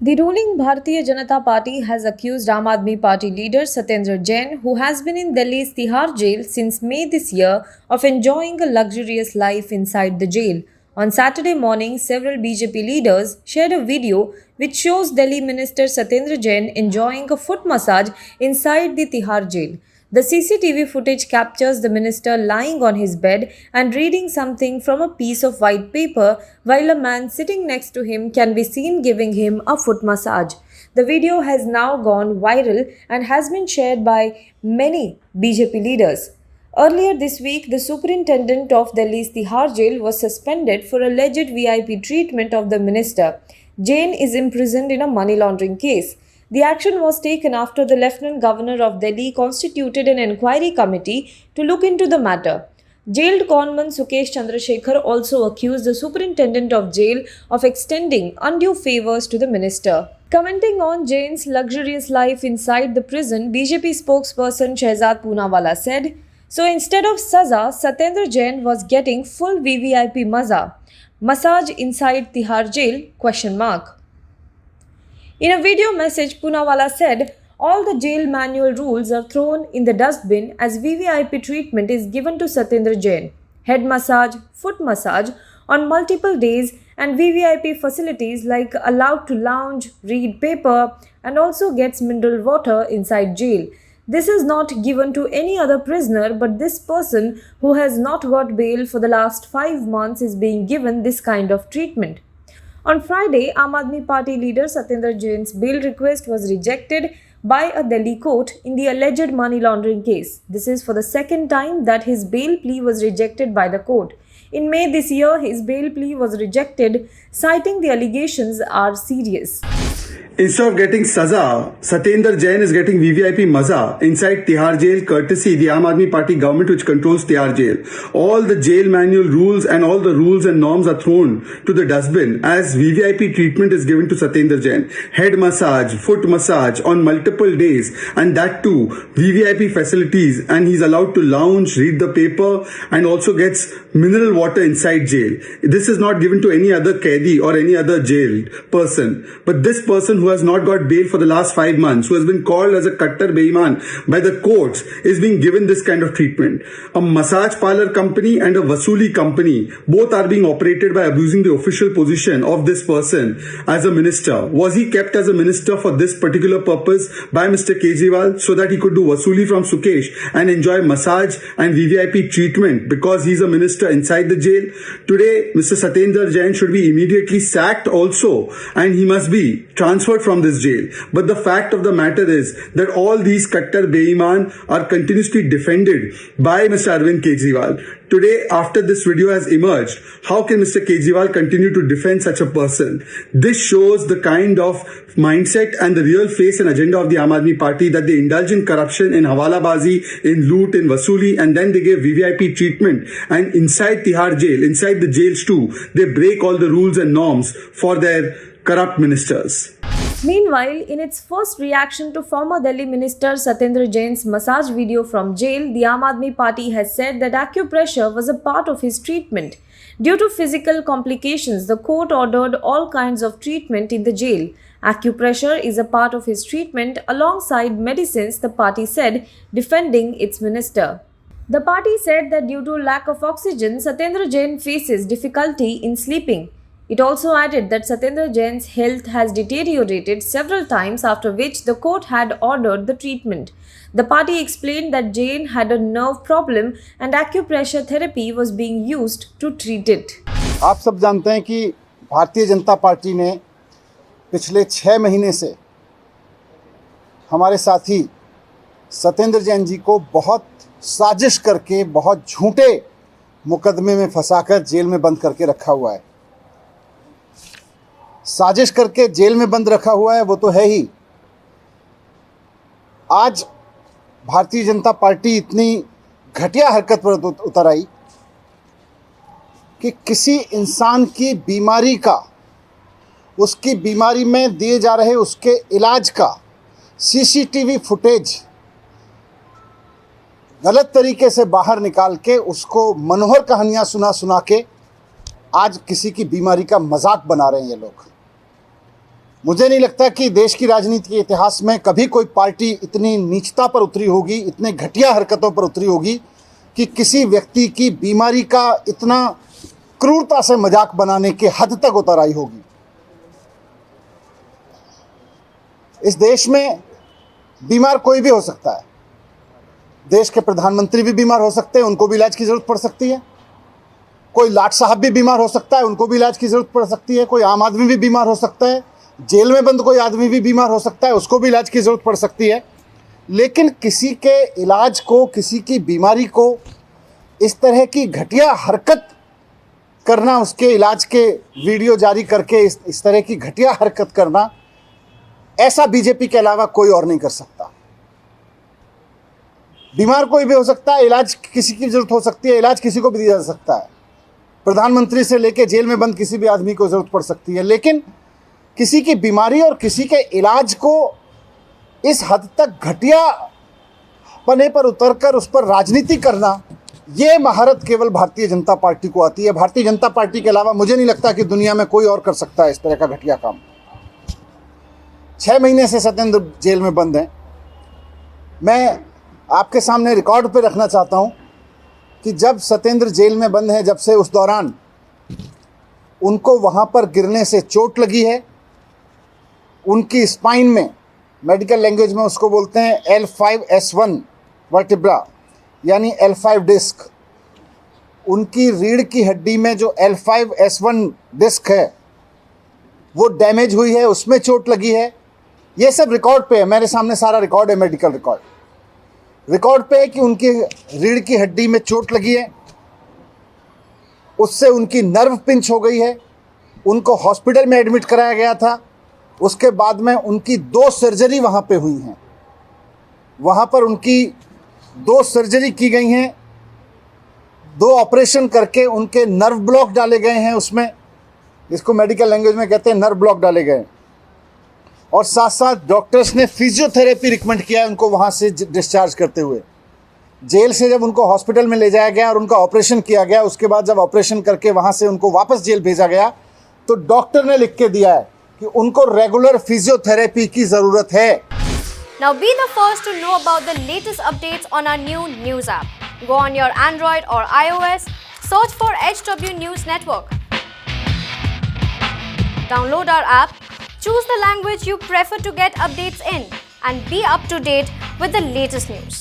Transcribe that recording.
The ruling Bharatiya Janata Party has accused Aam Aadmi Party leader Satyendra Jain, who has been in Delhi's Tihar jail since May this year, of enjoying a luxurious life inside the jail. On Saturday morning, several BJP leaders shared a video which shows Delhi Minister Satyendra Jain enjoying a foot massage inside the Tihar jail. The CCTV footage captures the minister lying on his bed and reading something from a piece of white paper, while a man sitting next to him can be seen giving him a foot massage. The video has now gone viral and has been shared by many BJP leaders. Earlier this week, the superintendent of Delhi's Tihar jail was suspended for alleged VIP treatment of the minister. Jain is imprisoned in a money laundering case. The action was taken after the Lieutenant Governor of Delhi constituted an inquiry committee to look into the matter. Jailed conman Sukesh Chandrasekhar also accused the superintendent of jail of extending undue favors to the minister. Commenting on Jain's luxurious life inside the prison, BJP spokesperson Shehzad Poonawalla said, "So instead of Saza, Satyendra Jain was getting full VVIP massage inside Tihar jail?" In a video message, Poonawalla said, "All the jail manual rules are thrown in the dustbin as VVIP treatment is given to Satyendra Jain. Head massage, foot massage on multiple days, and VVIP facilities like allowed to lounge, read paper, and also gets mineral water inside jail. This is not given to any other prisoner, but this person who has not got bail for the last 5 months is being given this kind of treatment." On Friday, Aam Aadmi Party leader Satyendra Jain's bail request was rejected by a Delhi court in the alleged money laundering case. This is for the second time that his bail plea was rejected by the court. In May this year, his bail plea was rejected, citing the allegations are serious. Instead of getting saza, Satyendra Jain is getting VVIP maza inside Tihar jail, courtesy the Aam Aadmi Party government which controls Tihar jail. All the jail manual rules and all the rules and norms are thrown to the dustbin as VVIP treatment is given to Satyendra Jain. Head massage, foot massage on multiple days, and that too VVIP facilities, and he's allowed to lounge, read the paper, and also gets mineral water inside jail. This is not given to any other kaidi or any other jailed person, but this person who has not got bail for the last 5 months, who has been called as a Kattar Beiman by the courts, is being given this kind of treatment. A massage parlor company and a Vasuli company, both are being operated by abusing the official position of this person as a minister. Was he kept as a minister for this particular purpose by Mr. Kejriwal so that he could do Vasuli from Sukesh and enjoy massage and VVIP treatment because he's a minister inside the jail? Today, Mr. Satyendra Jain should be immediately sacked also, and he must be transferred from this jail. But the fact of the matter is that all these Kattar Beiman are continuously defended by Mr. Arvind Kejriwal. Today, after this video has emerged, how can Mr. Kejriwal continue to defend such a person? This shows the kind of mindset and the real face and agenda of the Aam Aadmi Party, that they indulge in corruption, in hawalabazi, in loot, in Vasuli, and then they give VVIP treatment. And inside Tihar jail, inside the jails too, they break all the rules and norms for their corrupt ministers. Meanwhile, in its first reaction to former Delhi Minister Satyendra Jain's massage video from jail, the Aam Aadmi Party has said that acupressure was a part of his treatment. Due to physical complications, the court ordered all kinds of treatment in the jail. Acupressure is a part of his treatment alongside medicines, the party said, defending its minister. The party said that due to lack of oxygen, Satyendra Jain faces difficulty in sleeping. It also added that Satyendra Jain's health has deteriorated several times, after which the court had ordered the treatment. The party explained that Jain had a nerve problem and acupressure therapy was being used to treat it. आप सब जानते हैं कि Bharatiya Janata party ने पिछले 6 महीने से हमारे साथी सत्येंद्र जैन जी को बहुत साजिश करके, बहुत झूठे मुकदमे में फंसाकर जेल में बंद करके रखा हुआ है। साजिश करके जेल में बंद रखा हुआ है वो तो है ही। आज भारतीय जनता पार्टी इतनी घटिया हरकत पर उतर आई कि किसी इंसान की बीमारी का, उसकी बीमारी में दिए जा रहे उसके इलाज का सीसीटीवी फुटेज गलत तरीके से बाहर निकाल के उसको मनोहर कहानियां सुना के आज किसी की बीमारी का मजाक बना रहे हैं ये लोग। मुझे नहीं लगता कि देश की राजनीति के इतिहास में कभी कोई पार्टी इतनी नीचता पर उतरी होगी, इतने घटिया हरकतों पर उतरी होगी कि किसी व्यक्ति की बीमारी का इतना क्रूरता से मजाक बनाने के हद तक उतर आई होगी। इस देश में बीमार कोई भी हो सकता है। देश के प्रधानमंत्री भी बीमार हो सकते हैं, उनको भी इलाज की ज़रूरत पड़ सकती है। कोई लाट साहब भी बीमार हो सकता है, उनको भी इलाज की ज़रूरत पड़ सकती है। कोई आम आदमी भी बीमार हो सकता है, जेल में बंद कोई आदमी भी बीमार हो सकता है, उसको भी इलाज की ज़रूरत पड़ सकती है। लेकिन किसी के इलाज को, किसी की बीमारी को इस तरह की घटिया हरकत करना, उसके इलाज के वीडियो जारी करके इस तरह की घटिया हरकत करना, ऐसा बीजेपी के अलावा कोई और नहीं कर सकता। बीमार कोई भी हो सकता है, इलाज किसी की ज़रूरत हो सकती है, इलाज किसी को भी दिया जा सकता है। प्रधानमंत्री से लेकर जेल में बंद किसी भी आदमी को ज़रूरत पड़ सकती है। लेकिन किसी की बीमारी और किसी के इलाज को इस हद तक घटिया पने पर उतरकर उस पर राजनीति करना, ये महारत केवल भारतीय जनता पार्टी को आती है। भारतीय जनता पार्टी के अलावा मुझे नहीं लगता कि दुनिया में कोई और कर सकता है इस तरह का घटिया काम। 6 महीने से सत्येंद्र जेल में बंद हैं। मैं आपके सामने रिकॉर्ड पे रखना चाहता हूं कि जब सत्येंद्र जेल में बंद हैं, जब से उस दौरान उनको वहां पर गिरने से चोट लगी है। उनकी स्पाइन में, मेडिकल लैंग्वेज में उसको बोलते हैं L5S1 वर्टिब्रा, यानी L5 डिस्क। उनकी रीढ़ की हड्डी में जो L5S1 डिस्क है वो डैमेज हुई है, उसमें चोट लगी है। ये सब रिकॉर्ड पे है, मेरे सामने सारा रिकॉर्ड है, मेडिकल रिकॉर्ड पे है कि उनकी रीढ़ की हड्डी में चोट लगी है, उससे उनकी नर्व पिंच हो गई है। उनको हॉस्पिटल में एडमिट कराया गया था। उसके बाद में उनकी 2 सर्जरी वहाँ पे हुई हैं। वहाँ पर उनकी 2 सर्जरी की गई हैं, 2 ऑपरेशन करके उनके नर्व ब्लॉक डाले गए हैं उसमें, इसको मेडिकल लैंग्वेज में कहते हैं नर्व ब्लॉक डाले गए। और साथ साथ डॉक्टर्स ने फिजियोथेरेपी रिकमेंड किया है उनको वहाँ से डिस्चार्ज करते हुए। जेल से जब उनको हॉस्पिटल में ले जाया गया और उनका ऑपरेशन किया गया, उसके बाद जब ऑपरेशन करके वहाँ से उनको वापस जेल भेजा गया तो डॉक्टर ने लिख के दिया है कि उनको रेगुलर फिजियोथेरेपी की ज़रूरत है। Now be the first to know about the latest updates on our new news app. Go on your Android or iOS, search for HW News Network. Download our app, choose the language you prefer to get updates in, and be up to date with the latest news.